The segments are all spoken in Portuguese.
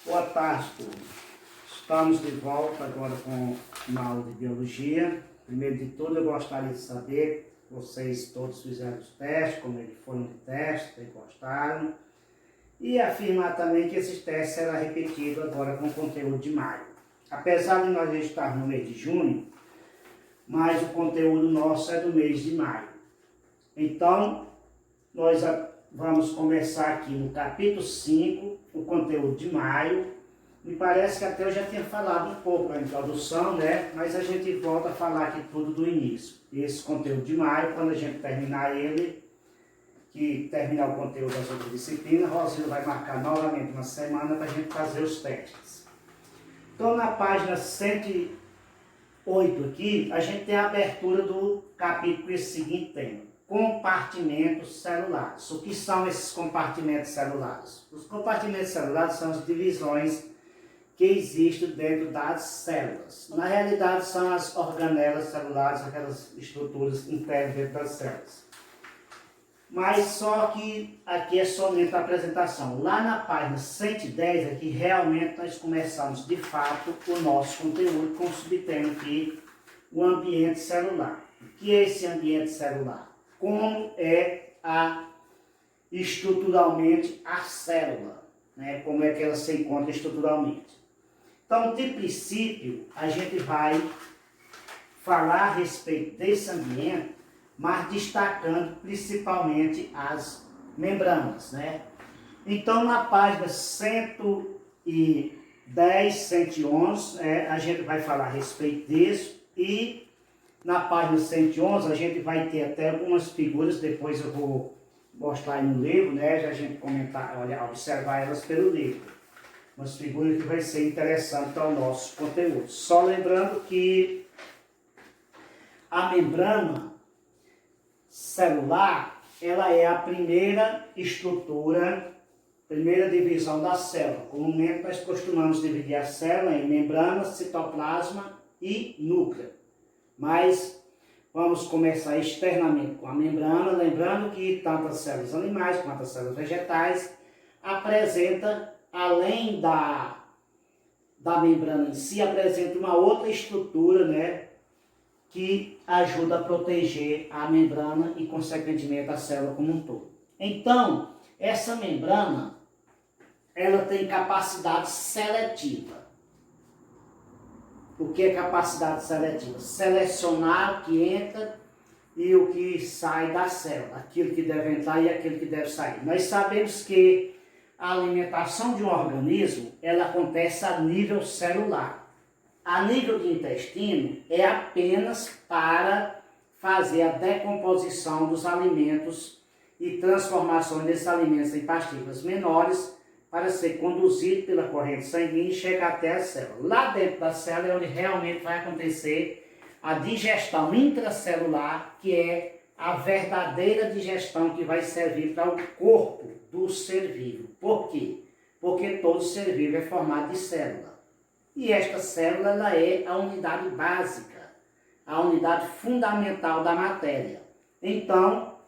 Boa tarde, turma. Estamos de volta agora com uma aula de biologia. Primeiro de tudo, eu gostaria de saber, vocês todos fizeram os testes, como eles foram de teste, se gostaram. E afirmar também que esses testes serão repetidos agora com o conteúdo de maio. Apesar de nós já estarmos no mês de junho, mas o conteúdo nosso é do mês de maio. Então, nós vamos começar aqui no capítulo 5, o conteúdo de maio. Me parece que até eu já tinha falado um pouco na introdução, né? Mas a gente volta a falar aqui tudo do início. Esse conteúdo de maio, quando a gente terminar ele, que terminar o conteúdo das outras disciplinas, Rosildo vai marcar novamente uma semana para a gente fazer os testes. Então, na página 108 aqui, a gente tem a abertura do capítulo com esse seguinte tema: compartimentos celulares. O que são esses compartimentos celulares? Os compartimentos celulares são as divisões que existem dentro das células. Na realidade, são as organelas celulares, aquelas estruturas internas dentro das células. Mas só que aqui é somente a apresentação. Lá na página 110, aqui realmente nós começamos de fato o nosso conteúdo com o subtema aqui, o ambiente celular. O que é esse ambiente celular? Como é estruturalmente a célula, né? Como é que ela se encontra estruturalmente. Então, de princípio, a gente vai falar a respeito desse ambiente, mas destacando principalmente as membranas, né? Então, na página 110, 111, a gente vai falar a respeito disso, e na página 111 a gente vai ter até algumas figuras, depois eu vou mostrar aí no livro, né? Já a gente comentar, observar elas pelo livro. Umas figuras que vai ser interessante para o nosso conteúdo. Só lembrando que a membrana celular, ela é a primeira estrutura, primeira divisão da célula. Comumente nós costumamos dividir a célula em membrana, citoplasma e núcleo. Mas vamos começar externamente com a membrana, lembrando que tanto as células animais quanto as células vegetais apresentam, além da membrana em si, apresenta uma outra estrutura, né, que ajuda a proteger a membrana e, consequentemente, a célula como um todo. Então, essa membrana, ela tem capacidade seletiva. O que é capacidade seletiva? Selecionar o que entra e o que sai da célula, aquilo que deve entrar e aquilo que deve sair. Nós sabemos que a alimentação de um organismo, ela acontece a nível celular. A nível de intestino é apenas para fazer a decomposição dos alimentos e transformação desses alimentos em partículas menores para ser conduzido pela corrente sanguínea e chegar até a célula. Lá dentro da célula é onde realmente vai acontecer a digestão intracelular, que é a verdadeira digestão que vai servir para o corpo do ser vivo. Por quê? Porque todo ser vivo é formado de célula. E esta célula, ela é a unidade básica, a unidade fundamental da matéria. Então,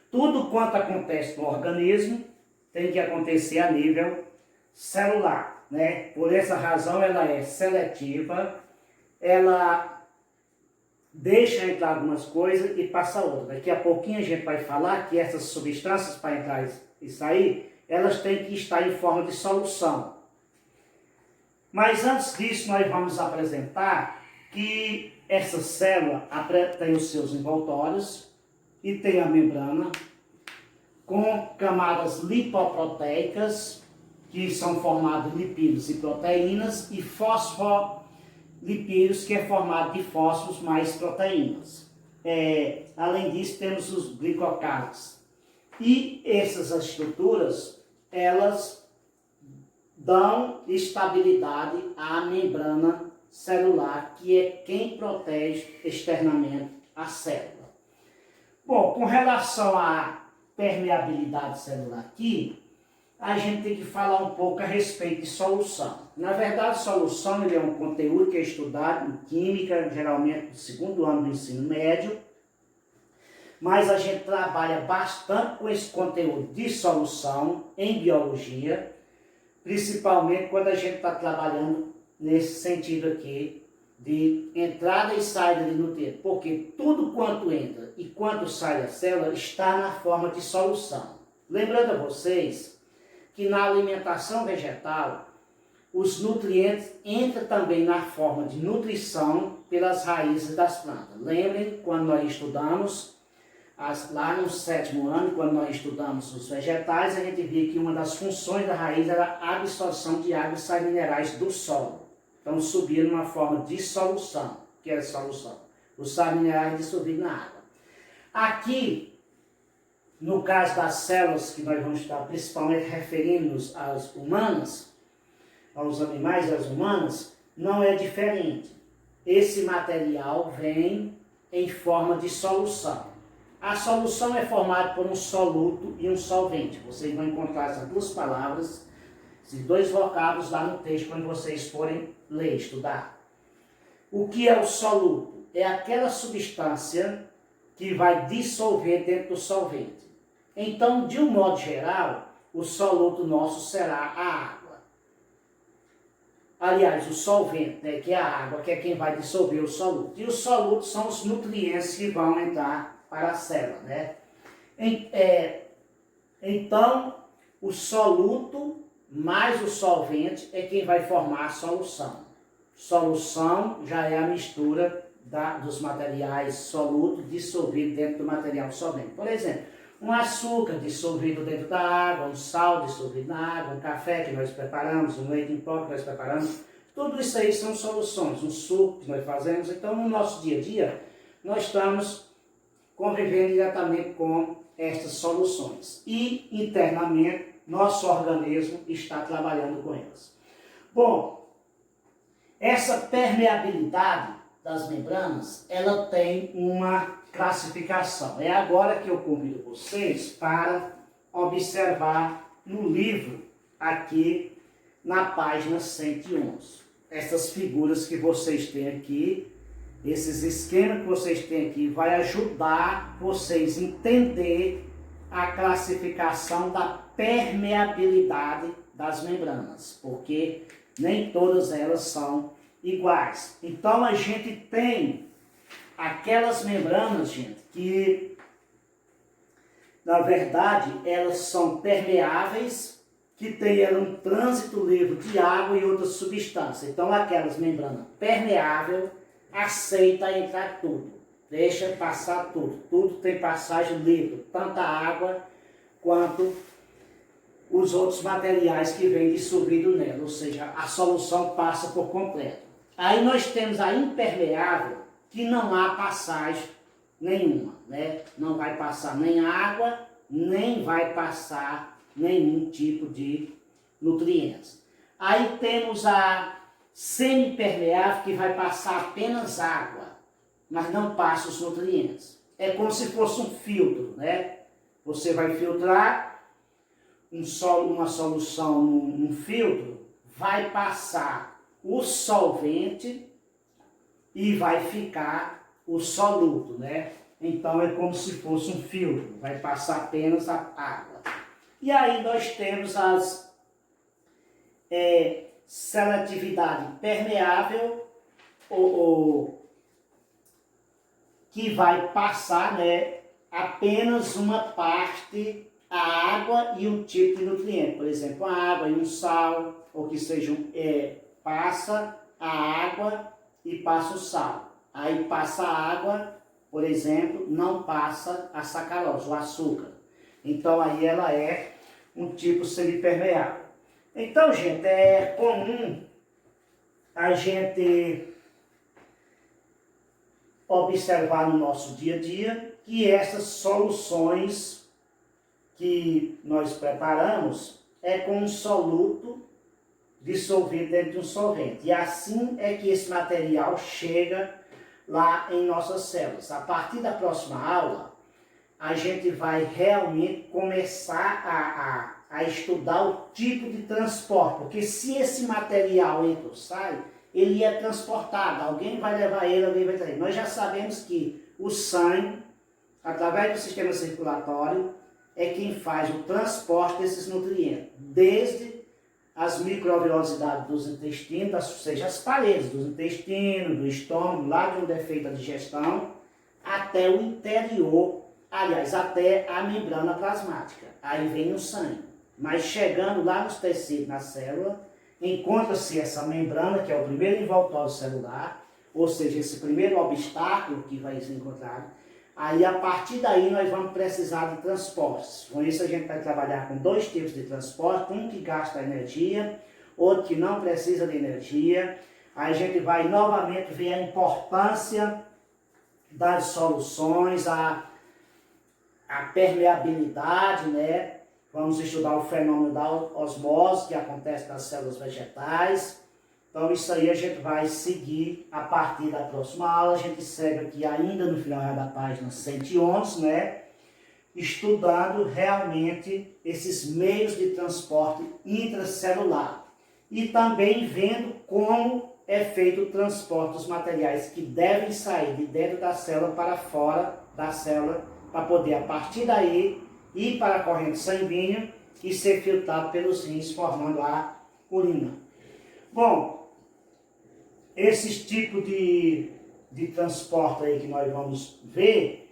tudo quanto acontece no organismo tem que acontecer a nível celular, né? Por essa razão ela é seletiva, ela deixa entrar algumas coisas e passa outras. Daqui a pouquinho a gente vai falar que essas substâncias para entrar e sair, elas têm que estar em forma de solução. Mas antes disso nós vamos apresentar que essa célula tem os seus envoltórios e tem a membrana com camadas lipoproteicas, que são formadas de lipídios e proteínas, e fosfolipídios, que é formado de fósforos mais proteínas. Além disso, temos os glicocálides. E essas estruturas, elas dão estabilidade à membrana celular, que é quem protege externamente a célula. Bom, com relação à permeabilidade celular aqui, a gente tem que falar um pouco a respeito de solução. Na verdade, solução ele é um conteúdo que é estudado em química, geralmente no segundo ano do ensino médio, mas a gente trabalha bastante com esse conteúdo de solução em biologia, principalmente quando a gente está trabalhando nesse sentido aqui de entrada e saída de nutrientes, porque tudo quanto entra e quanto sai da célula está na forma de solução. Lembrando a vocês que na alimentação vegetal, os nutrientes entram também na forma de nutrição pelas raízes das plantas. Lembrem, quando nós estudamos, lá no 7º ano, quando nós estudamos os vegetais, a gente via que uma das funções da raiz era a absorção de água e sais minerais do solo. Então subia numa forma de solução. O que é solução? Os sais minerais dissolvidos na água. Aqui, no caso das células que nós vamos estudar, principalmente referindo-nos às humanas, aos animais e às humanas, não é diferente. Esse material vem em forma de solução. A solução é formada por um soluto e um solvente. Vocês vão encontrar essas duas palavras, esses dois vocábulos lá no texto, quando vocês forem ler, estudar. O que é o soluto? É aquela substância que vai dissolver dentro do solvente. Então, de um modo geral, o soluto nosso será a água. Aliás, o solvente, né, que é a água, que é quem vai dissolver o soluto. E os solutos são os nutrientes que vão entrar para a célula, né? Então, o soluto mais o solvente é quem vai formar a solução. Solução já é a mistura dos materiais solutos dissolvidos dentro do material solvente. Por exemplo, um açúcar dissolvido dentro da água, um sal dissolvido na água, um café que nós preparamos, um leite em pó que nós preparamos. Tudo isso aí são soluções, um suco que nós fazemos. Então, no nosso dia a dia, nós estamos convivendo diretamente com estas soluções. E, internamente, nosso organismo está trabalhando com elas. Bom, essa permeabilidade das membranas, ela tem uma classificação. É agora que eu convido vocês para observar no livro, aqui na página 111. Essas figuras que vocês têm aqui, esses esquemas que vocês têm aqui, vai ajudar vocês a entender a classificação da permeabilidade das membranas, porque nem todas elas são iguais. Então a gente tem aquelas membranas, gente, que na verdade elas são permeáveis, que tem um trânsito livre de água e outras substâncias. Então aquelas membranas permeáveis aceita entrar tudo, deixa passar tudo, tudo tem passagem livre, tanto a água quanto os outros materiais que vêm dissolvido nela, ou seja, a solução passa por completo. Aí nós temos a impermeável, que não há passagem nenhuma, né? Não vai passar nem água, nem vai passar nenhum tipo de nutrientes. Aí temos a semipermeável, que vai passar apenas água, mas não passa os nutrientes. É como se fosse um filtro, né? Você vai filtrar uma solução num filtro, vai passar o solvente e vai ficar o soluto, né? Então é como se fosse um filtro, vai passar apenas a água. E aí nós temos as seletividade permeável, que vai passar, né, apenas uma parte, a água e um tipo de nutriente. Por exemplo, a água e um sal, ou que sejam, passa a água e passa o sal. Aí passa a água, por exemplo, não passa a sacarose, o açúcar. Então aí ela é um tipo semipermeável. Então, gente, é comum a gente observar no nosso dia a dia que essas soluções que nós preparamos é com um soluto dissolvido dentro de um solvente. E assim é que esse material chega lá em nossas células. A partir da próxima aula, a gente vai realmente começar a estudar o tipo de transporte, porque se esse material entra ou sai, ele é transportado, alguém vai levar ele, alguém vai trazer. Nós já sabemos que o sangue, através do sistema circulatório, é quem faz o transporte desses nutrientes, desde as microoviosidades dos intestinos, ou seja, as paredes dos intestinos, do estômago, lá de onde é feita a digestão, até o interior, aliás, até a membrana plasmática. Aí vem o sangue. Mas chegando lá nos tecidos, na célula, encontra-se essa membrana, que é o primeiro envoltório celular, ou seja, esse primeiro obstáculo que vai ser encontrado. Aí, a partir daí, nós vamos precisar de transportes. Com isso, a gente vai trabalhar com dois tipos de transporte, um que gasta energia, outro que não precisa de energia. Aí a gente vai novamente ver a importância das soluções, a permeabilidade, né? Vamos estudar o fenômeno da osmose que acontece nas células vegetais. Então isso aí a gente vai seguir a partir da próxima aula. A gente segue aqui ainda no final da página 111, né? Estudando realmente esses meios de transporte intracelular. E também vendo como é feito o transporte dos materiais que devem sair de dentro da célula para fora da célula, para poder, a partir daí, ir para a corrente sanguínea e ser filtrado pelos rins, formando a urina. Bom, esses tipos de transporte aí que nós vamos ver,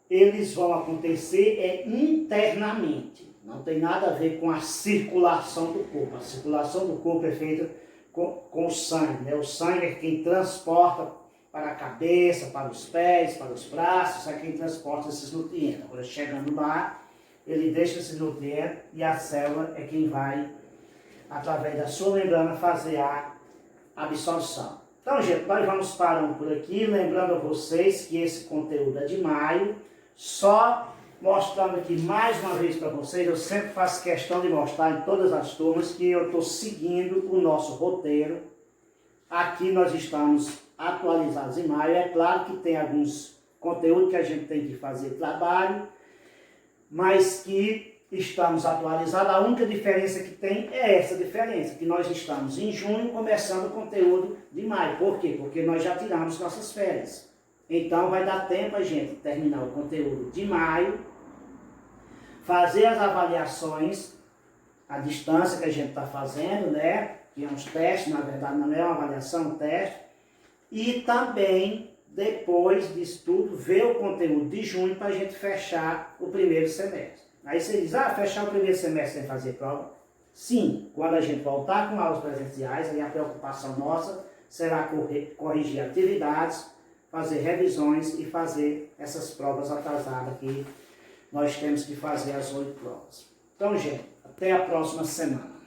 eles vão acontecer internamente. Não tem nada a ver com a circulação do corpo. A circulação do corpo é feita com o sangue, né? O sangue é quem transporta para a cabeça, para os pés, para os braços, é quem transporta esses nutrientes. Agora, chegando lá, ele deixa esses nutrientes e a célula é quem vai, através da sua membrana, fazer a absorção. Então, gente, nós vamos parando por aqui, lembrando a vocês que esse conteúdo é de maio, só mostrando aqui mais uma vez para vocês, eu sempre faço questão de mostrar em todas as turmas que eu estou seguindo o nosso roteiro. Aqui nós estamos atualizados em maio, é claro que tem alguns conteúdos que a gente tem que fazer trabalho, mas que estamos atualizados. A única diferença que tem é essa diferença, que nós estamos em junho começando o conteúdo de maio. Por quê? Porque nós já tiramos nossas férias. Então vai dar tempo a gente terminar o conteúdo de maio, fazer as avaliações, a distância que a gente está fazendo, né? Que é uns testes, na verdade não é uma avaliação, é um teste. E também, depois disso tudo, ver o conteúdo de junho para a gente fechar o primeiro semestre. Aí você diz, fechar o primeiro semestre sem fazer prova? Sim, quando a gente voltar com aulas presenciais, aí a preocupação nossa será corrigir atividades, fazer revisões e fazer essas provas atrasadas que nós temos que fazer as 8 provas. Então, gente, até a próxima semana.